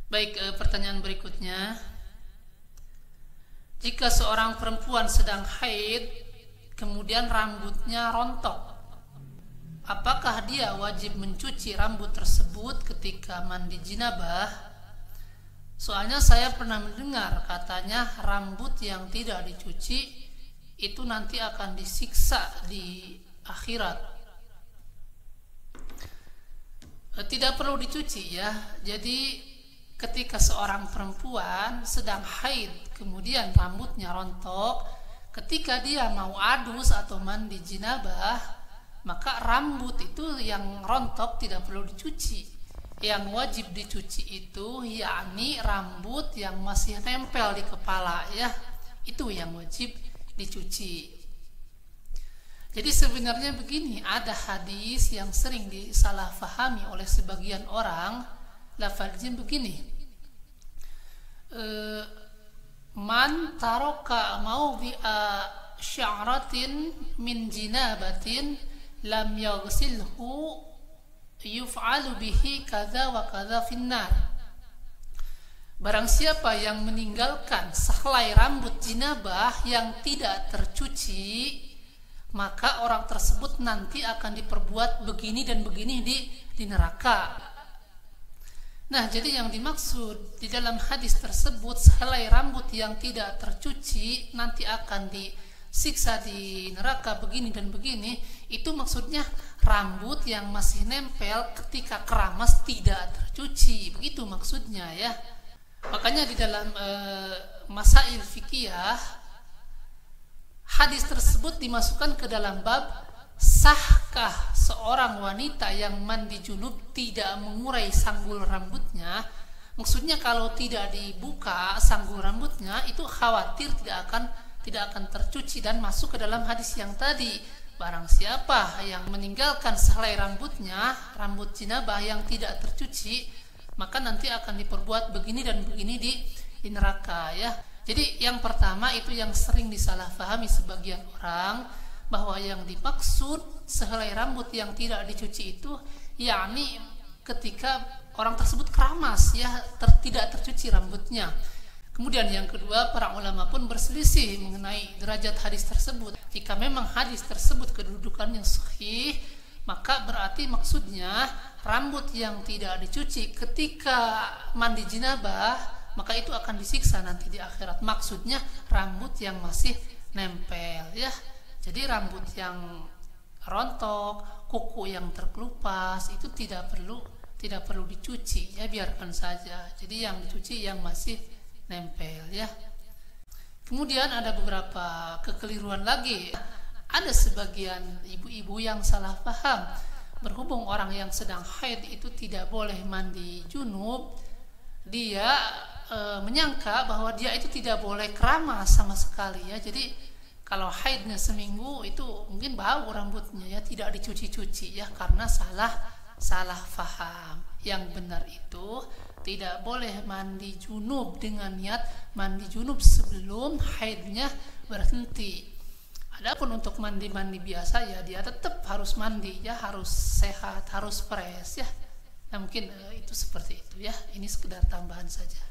Baik, pertanyaan berikutnya. Jika seorang perempuan sedang haid, kemudian rambutnya rontok, apakah dia wajib mencuci rambut tersebut ketika mandi janabah? Soalnya saya pernah mendengar katanya rambut yang tidak dicuci itu nanti akan disiksa di akhirat. Tidak perlu dicuci ya. Jadi ketika seorang perempuan sedang haid kemudian rambutnya rontok, ketika dia mau adus atau mandi janabah, maka rambut itu yang rontok tidak perlu dicuci. Yang wajib dicuci itu yakni rambut yang masih nempel di kepala ya. Itu yang wajib dicuci. Jadi sebenarnya begini, ada hadis yang sering disalahfahami oleh sebagian orang. Lafaznya begini, man taroka mawdi'a sya'ratin min jinabatin lam yaghsilhu yuf'alu bihi kadza wa kadza finnar. Barang siapa yang meninggalkan sehelai rambut janabah yang tidak tercuci, maka orang tersebut nanti akan diperbuat begini dan begini di neraka. Nah, jadi yang dimaksud di dalam hadis tersebut sehelai rambut yang tidak tercuci nanti akan disiksa di neraka begini dan begini, itu maksudnya rambut yang masih nempel ketika keramas tidak tercuci, begitu maksudnya ya. Makanya di dalam masail fikih hadis tersebut dimasukkan ke dalam bab sahkah seorang wanita yang mandi junub tidak mengurai sanggul rambutnya. Maksudnya kalau tidak dibuka sanggul rambutnya itu khawatir tidak akan tercuci, dan masuk ke dalam hadis yang tadi, barang siapa yang meninggalkan sehelai rambutnya, rambut janabah yang tidak tercuci, maka nanti akan diperbuat begini dan begini di neraka ya. Jadi yang pertama itu yang sering disalahfahami sebagian orang, bahwa yang dimaksud sehelai rambut yang tidak dicuci itu yakni ketika orang tersebut keramas ya, tidak tercuci rambutnya. Kemudian yang kedua, para ulama pun berselisih mengenai derajat hadis tersebut. Jika memang hadis tersebut kedudukannya sahih, maka berarti maksudnya rambut yang tidak dicuci ketika mandi janabah, maka itu akan disiksa nanti di akhirat. Maksudnya rambut yang masih nempel ya. Jadi rambut yang rontok, kuku yang terkelupas itu tidak perlu dicuci ya, biarkan saja. Jadi yang dicuci yang masih nempel ya. Kemudian ada beberapa kekeliruan lagi. Ada sebagian ibu-ibu yang salah paham, berhubung orang yang sedang haid itu tidak boleh mandi junub, dia menyangka bahwa dia itu tidak boleh keramas sama sekali ya. Jadi kalau haidnya seminggu itu mungkin bau rambutnya ya, tidak dicuci-cuci ya, karena salah faham. Yang benar itu tidak boleh mandi junub dengan niat mandi junub sebelum haidnya berhenti. Adapun untuk mandi biasa ya, dia tetap harus mandi ya, harus sehat, harus fresh ya. Nah, mungkin itu seperti itu ya. Ini sekedar tambahan saja.